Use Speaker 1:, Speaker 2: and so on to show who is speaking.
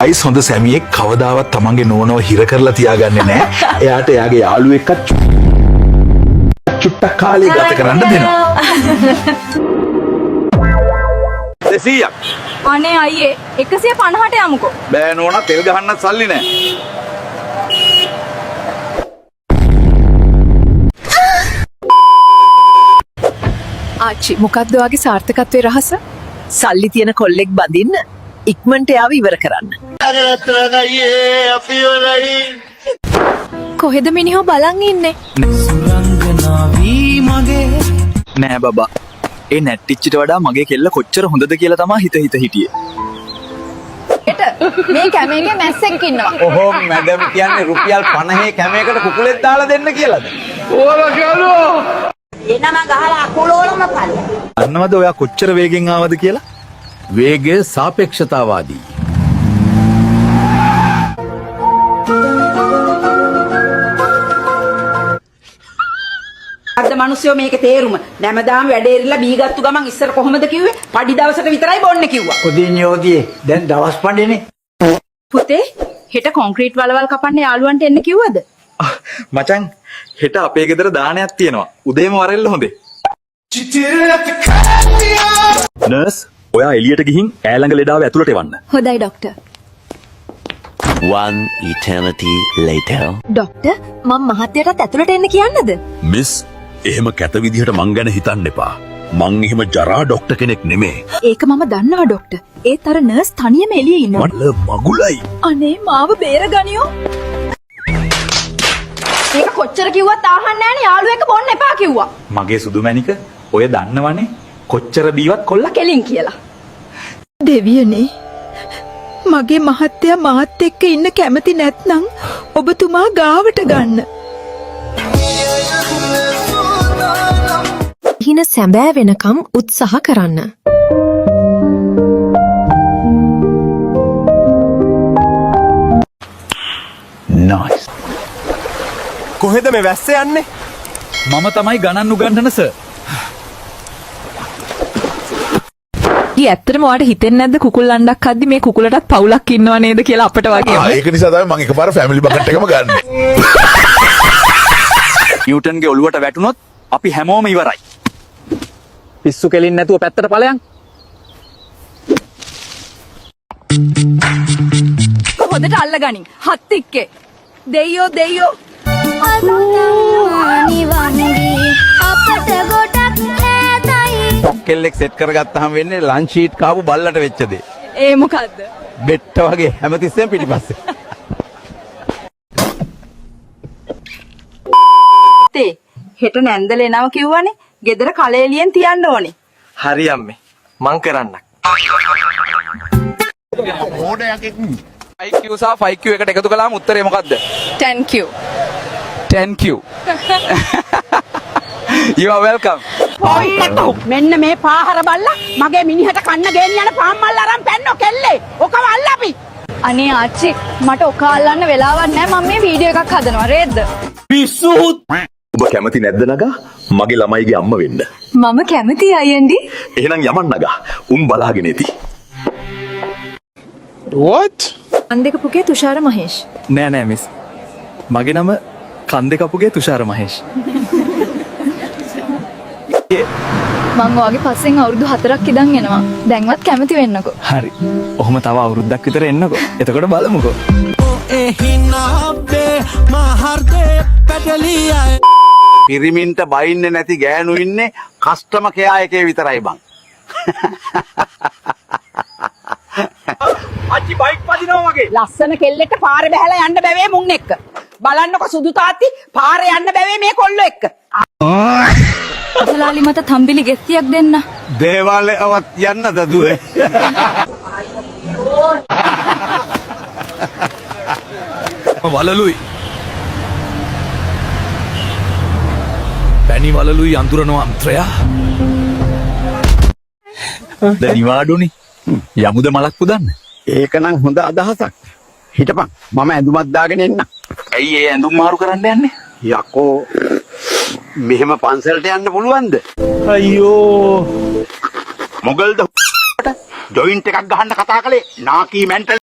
Speaker 1: Ice හොඳ සැමියෙක් කවදාවත් තමන්ගේ නෝනව හිර කරලා තියාගන්නේ නැහැ. එයාට එයාගේ යාළුවෙක් එක්ක චුට්ටක් කාලේ ගත කරන්න දෙනවා. 200ක්.
Speaker 2: අනේ අයියේ 150ට යමුකෝ.
Speaker 1: බෑ නෝනා තෙල් ගහන්නත් සල්ලි නැහැ.
Speaker 3: ආච්චි මොකක්ද ඔයාගේ සාර්ථකත්වයේ රහස? සල්ලි තියෙන කොල්ලෙක් බඳින්න ඉක්මනට යාව ඉවර කරන්න. කොහෙද මිනිහෝ බලන් ඉන්නේ?
Speaker 4: නෑ බබා. ඒ නැට්ටිච්චිට වඩා මගේ කෙල්ල කොච්චර හොඳද කියලා තමයි හිත හිටියේ.
Speaker 2: මේ කැමේගේ මැස්සෙක් ඉන්නවා.
Speaker 5: ඔහොම මැඩම් කියන්නේ රුපියල් 50 කැමයකට කුකුලෙක් දාලා දෙන්න කියලාද?
Speaker 6: එනම ගහලා අකුලෝලම පල්ල.
Speaker 4: අන්නවද ඔයා කොච්චර වේගෙන් ආවද කියලා?
Speaker 5: වේගය සාපේක්ෂතාවාදී.
Speaker 6: අද මිනිස්සුયો මේකේ තේරුම නැමදාම වැඩේරිලා බීගත්තු ගමන් ඉස්සර කොහොමද කිව්වේ? පඩි දවසට විතරයි බොන්න කිව්වා.
Speaker 5: ඔදිනියෝදී දැන් දවස් පඬිනේ.
Speaker 2: පුතේ හෙට කොන්ක්‍රීට් වලවල් කපන්න යාළුවන්ට එන්න කිව්වද?
Speaker 4: මචං හෙට අපේ ගෙදර දානයක් තියෙනවා. උදේම වරෙල්ල හොඳේ. නර්ස් ඔයා එළියට ගිහින් ඈළඟ ලෙඩාව ඇතුළට එවන්න.
Speaker 2: හොඳයි doctor.
Speaker 7: One eternity later.
Speaker 3: Doctor මම මහත්තයාටත් ඇතුළට එන්න කියන්නද?
Speaker 8: මිස් එහෙම කැත විදිහට මං ගැන හිතන්න එපා. මං එහෙම ජරා ඩොක්ටර් කෙනෙක් නෙමේ.
Speaker 3: ඒක මම දන්නවා ડોක්ටර්. ඒත් අර නර්ස් තනියම එළියේ ඉන්නවා.
Speaker 8: මල මගුලයි.
Speaker 3: අනේ මාව බේරගනියෝ.
Speaker 2: ඒක කොච්චර කිව්වත් අහන්නේ නැහනේ යාළුවෙක් බොන්න එපා කිව්වා.
Speaker 4: මගේ සුදු මැණික ඔය දන්නවනේ කොච්චර බීවත් කොල්ල
Speaker 2: කෙලින් කියලා.
Speaker 3: දෙවියනේ මගේ මහත්තයා මාත් එක්ක ඉන්න කැමති නැත්නම් ඔබතුමා ගාවට ගන්න. හින සැබෑ වෙනකම් උත්සාහ කරන්න.
Speaker 1: Nice.
Speaker 5: කොහෙද මේ වැස්ස යන්නේ?
Speaker 4: මම තමයි ගණන් උගන්වන සර්.
Speaker 3: ඊ ඇත්තටම ඔයාලට හිතෙන්නේ නැද්ද කුකුල් අණ්ඩක් අද්දි මේ කුකුලටත් පවුලක් ඉන්නව නේද කියලා අපිට වගේ.
Speaker 1: ඒක නිසා තමයි මම එකපාර ෆැමිලි බකට් එකම ගන්නෙ.
Speaker 4: නිව්ටන්ගේ ඔළුවට වැටුනොත් අපි හැමෝම ඉවරයි. පිස්සු කෙලින් නැතුව පැත්තට ඵලයන්.
Speaker 2: හොඳට අල්ලගනින්. හත් එක්කේ. දෙයියෝ දෙයියෝ.
Speaker 5: කෙල්ලෙක් සෙට් කරගත්තාම වෙන්නේ ලන්ච් ෂීට් කාපු බල්ලට වෙච්ච දේ.
Speaker 2: ඒ මොකද්ද?
Speaker 5: බෙට්ට වගේ හැමතිස්සෙම පිටිපස්සේ.
Speaker 2: තේ හෙට නැන්දල එනවා කිව්වනේ. ගෙදර කලෙලියෙන් තියන්න ඕනේ.
Speaker 4: හරි අම්මේ. මං කරන්නම්. IQ සහ 5Q එකට එකතු කළාම උත්තරේ මොකද්ද?
Speaker 2: 10Q.
Speaker 4: 10Q. You are welcome.
Speaker 6: මෙන්න මේ පාහර බල්ලා මගේ මිනිහට කන්න ගේන්න යන පාම්මල් අරන් පැන්නෝ කෙල්ලේ. ඔකව අල්ලපි.
Speaker 2: අනේ ආච්චි මට ඔක අල්ලන්න වෙලාවක් නැහැ. මම මේ වීඩියෝ එකක් හදනවා. රේද්ද?
Speaker 8: ඔබ කැමති නැද්ද නගා? මගේ ළමයිගේ අම්ම වෙන්න.
Speaker 3: මම කැමතියි අයියන්ඩි.
Speaker 8: එහෙනම් යමන් නගා. උන් බලාගෙන ඉති.
Speaker 5: What?
Speaker 3: අන්දක පුගේ තුෂාර මහේෂ්.
Speaker 4: නෑ නෑ මිස්. මගේ නම කන්දේ කපුගේ තුෂාර මහේෂ්.
Speaker 2: මං ඔයාගේ පස්සෙන් අවුරුදු 4ක් ඉඳන් එනවා. දැන්වත් කැමති වෙන්නකෝ.
Speaker 4: හරි. ඔහොම තව අවුරුද්දක් විතර එන්නකෝ. එතකොට බලමුකෝ.
Speaker 5: පිරිමින්ට බයින්නේ නැති ගෑනු ඉන්නේ කස්ටම කෙයා එකේ විතරයි බං.
Speaker 4: අච්චි බයික් පදිනවා මගේ.
Speaker 6: ලස්සන කෙල්ලෙක්ට පාරේ බහැලා යන්න බැවේ මුන් එක්ක. බලන්නකො සුදු තාත්ති පාරේ යන්න බැවේ මේ කොල්ලෝ එක්ක.
Speaker 2: අතලාලි මට තම්බිලි ගෙස්තියක් දෙන්න.
Speaker 5: දේවාලයවත් යන්නද දුවේ?
Speaker 4: වලලුයි. පැණි වලලුයි අඳුරනවා අන්ත්‍රයා. දැන් නිවාඩුනේ. යමුද මලක් පුදන්න?
Speaker 5: ඒකනම් හොඳ අදහසක්. හිටපන් මම ඇඳුමක් දාගෙන එන්න.
Speaker 4: ඇයි ඒ ඇඳුම් මාරු කරන්න යන්නේ?
Speaker 5: යකෝ මෙහෙම පන්සලට යන්න පුළුවන්ද?
Speaker 4: අයියෝ.
Speaker 5: මොගල්ද ජොයින්ට් එකක් ගහන්න කතා කළේ නාකී මෙන්ටල්